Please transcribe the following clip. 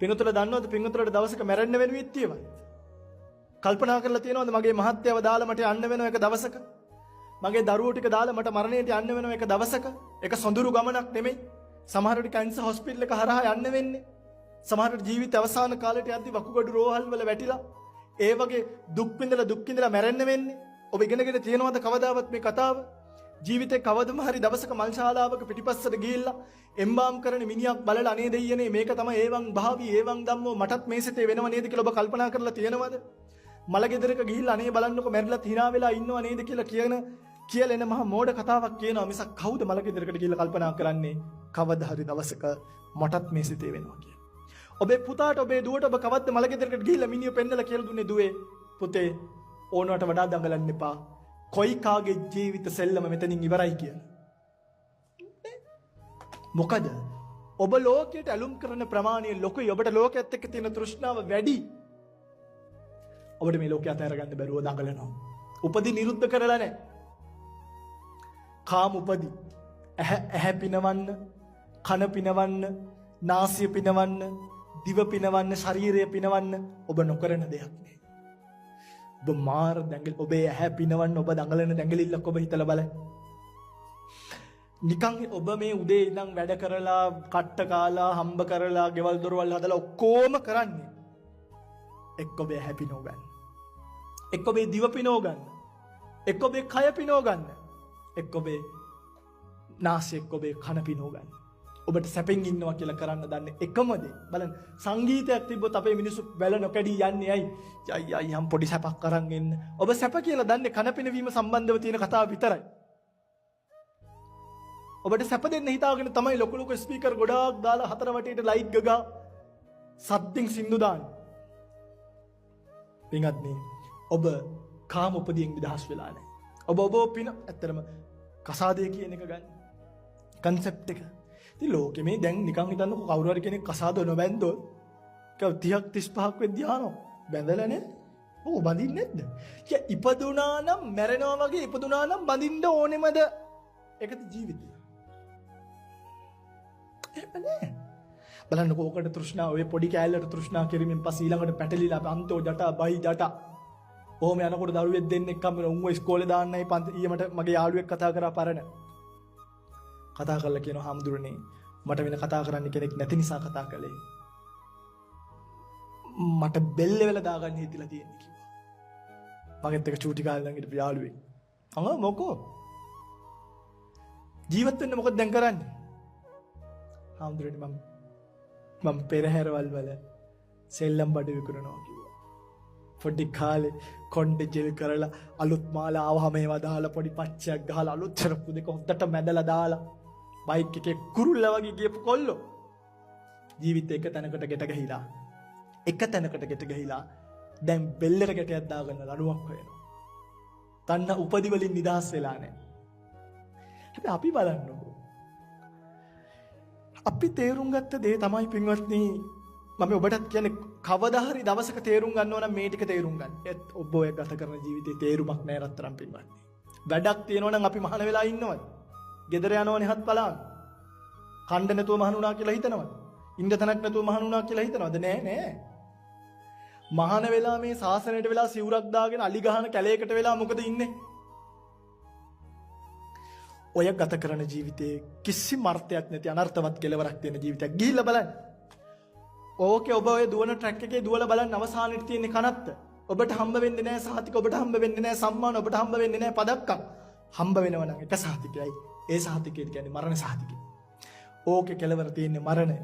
පින්වතුන්ලා දන්නවද පින්වතුන්ලාට දවසක මැරෙන්න වෙන විත්තියවත්? කල්පනා කරලා තියෙනවද මගේ මහත්යව දාලා මට යන්න වෙන එක දවසක? මගේ දරුවෝ ටික දාලා මට මරණයට යන්න වෙන එක දවසක? ඒක සොඳුරු ගමනක් නෙමෙයි. සමහර විට කැන්සර් හොස්පිටල් එක හරහා යන්න වෙන්නේ. සමහර විට ජීවිත අවසාන කාලයට යද්දි වකුගඩු රෝහල් වල වැටිලා ඒ වගේ දුක් විඳලා මැරෙන්න වෙන්නේ. ඔබ ඉගෙනගෙන තියෙනවද කවදාවත් මේ කතාව? ජීවිතේ කවදම හරි දවසක මල් ශාලාවක පිටිපස්සට ගිහිල්ලා එම්බාම් කරන මිනිහක් බලලා අනේ දෙයියනේ මේක තමයි ඒවන් භාවි ඒවන් ධම්මෝ මටත් මේ සිතේ වෙනව නේද කියලා ඔබ කල්පනා කරලා තියෙනවද? මලගෙදරක ගිහිල්ලා අනේ බලන්නකො මැරිලා hina වෙලා ඉන්නව නේද කියලා එන මහා මෝඩ කතාවක් කියනවා මිසක් කවුද මලගෙදරකට ගිහිල්ලා කල්පනා කරන්නේ කවදා හරි දවසක මටත් මේ සිතේ වෙනවා කියලා. ඔබේ පුතාට ඔබේ දුවට ඔබ කවද්ද මලගෙදරකට ගිහිල්ලා මිනිහ පෙන්නලා කියලා දුන්නේ දුවේ පුතේ ඕනවට වඩා දඟලන්න එපා. කොයි කාගේ ජීවිත සෙල්ලම මෙතනින් ඉවරයි කියලා. මොකද ඔබ ලෝකයට ඇලුම් කරන ප්‍රමාණය ලොකුයි. ඔබට ලෝකයේත් එක්ක තියෙන තෘෂ්ණාව වැඩි. ඔබට මේ ලෝකය අතහැර ගන්න බැරුව දඟලනවා. උපදි නිරුද්ධ කරලා නැහැ. කාම උපදි. ඇහැ පිනවන්න, කන පිනවන්න, නාසය පිනවන්න, දිව පිනවන්න, ශරීරය පිනවන්න ඔබ නොකරන දෙයක් නේ. ඔබ මාර දැඟල ඔබේ ඇහැ පිනවන්න ඔබ දඟලන දැඟලිල්ලක් ඔබ හිතලා බලන්න. නිකන් ඔබ මේ උදේ ඉඳන් වැඩ කරලා, කට්ට කාලා, හම්බ කරලා, ගෙවල් දොරවල් හදලා ඔක්කොම කරන්නේ. එක්ක ඔබේ ඇහැ පිනව ගන්න. එක්ක ඔබේ දිව පිනව ගන්න. එක්ක ඔබේ කය පිනව ගන්න. එක්ක ඔබේ නාසය එක්ක ඔබේ කන පිනව ගන්න. ඔබට සැපෙන් ඉන්නවා කියලා කරන්න දන්නේ එකම දේ. බලන්න සංගීතයක් තිබ්බොත් අපේ මිනිස්සු වැල නොකඩී යන්නේ ඇයි? අයියා යම් පොඩි සැපක් අරන් එන්න. ඔබ සැප කියලා දන්නේ කන පිනවීම සම්බන්ධව තියෙන කතාව විතරයි. ඔබට සැප දෙන්න හිතාගෙන තමයි ලොකු ලොකු ස්පීකර් ගොඩාක් දාලා හතර වටේට ලයිට් ගගා සද්දින් සින්දු දාන්නේ. පින්වත්නි ඔබ කාම උපදියෙන් නිදහස් වෙලා නැහැ. ඔබ පින ඇත්තරම කසාදය කියන එක ගන්න. කන්සෙප්ට් එක. ඉතින් ලෝකෙ මේ දැන් නිකන් හිතන්නකො කවුරු හරි කෙනෙක් කසාද නොබැන්දොත් 30ක් 35ක් වෙද්දී අහනවා බැඳලා නේ? ඔව් බඳින්නේ නැද්ද? ඉපදුනා නම් මැරෙනවා වගේ ඉපදුනා නම් බඳින්න ඕනෙමද? ඒකද ජීවිතය. එහෙමනේ. බලන්නකො ඕකට තෘෂ්ණාව ඔය පොඩි කෑල්ලට තෘෂ්ණා කිරීමෙන් පස්සේ ඊළඟට පැටලිලා අන්තෝ ජටා බයි ජටා. කොහොම යනකොට දරුවෙක් දෙන්නෙක් කම්බල උන්ව ඉස්කෝලේ දාන්නයි ඊයමට මගේ යාළුවෙක් කතා කරා පරණ. කතා කරලා කියනවා හාමුදුරනේ මට වෙන කතා කරන්න කෙනෙක් නැති නිසා කතා කළේ. මට බෙල්ල වෙලා දාගන්න හිතිලා තියෙන්නේ කිව්වා. මගෙත් එක චූටි කාලේ ළඟ හිටපු යාළුවෙක්. මොකෝ? ජීවත් වෙන්න මොකද දැන් කරන්නේ? හාමුදුරනේ මම පෙරහැරවල් වල සෙල්ලම් බඩ විකුණනවා කිව්වා. පොඩි කාලේ කොණ්ඩේ ජෙල් කරලා අලුත් මාලා ආවම ඒවා දාලා පොඩි පච්චයක් ගහලා අලුත් චරප්පු දෙක හොද්දට මැදලා දාලා බයික් එකේ කුරුල්ලා වගේ ගියපු කොල්ලෝ ජීවිතේ එක තැනකට ගෙට ගහිලා දැන් බෙල්ලට ගැටයක් දාගන්න ලණුවක් හොයනවා. තන්න උපදි වලින් නිදහස් වෙලා නැහැ. හැබැයි අපි බලන්නකෝ. අපි තේරුම් ගත්ත දේ තමයි පින්වත්නි මම ඔබටත් කියන්නේ කවදා හරි දවසක තේරුම් ගන්නවා නම් මේ ටික තේරුම් ගන්න. ඒත් ඔබ ඔය ගත කරන ජීවිතේ තේරුමක් නැහැ රත්තරන් පින්වත්නි. වැඩක් තියෙනවා නම් අපි මහාන වෙලා ඉන්නවද? ගෙදර යනවනේ හත් පලාන. කණ්ඩ නැතුව මහණුණා කියලා හිතනවද? ඉන්න තැනක් නැතුව මහණුණා කියලා හිතනවද? නෑ. මහාන වෙලා මේ සාසනයට වෙලා සිවුරක් දාගෙන අලි ගහන කැලේකට වෙලා මොකද ඉන්නේ? ඔය ගත කරන ජීවිතේ කිසිම අර්ථයක් නැති අනර්ථවත් කෙලවරක් තියෙන ජීවිතයක් ගිහිල්ලා බලන්න. ඕකේ ඔබ ඔය දුවන ට්‍රැක් එකේ දුවලා බලන්න අවසානෙට තියෙන්නේ කනත්ත. ඔබට හම්බ වෙන්නේ නැහැ සහතික, ඔබට හම්බ වෙන්නේ නැහැ සම්මාන, ඔබට හම්බ වෙන්නේ නැහැ පදක්කම්. හම්බ වෙනව නම් එක සහතිකයයි. ඒ සහතිකයට කියන්නේ මරණ සහතිකය. ඕකේ කෙලවර තියෙන්නේ මරණය.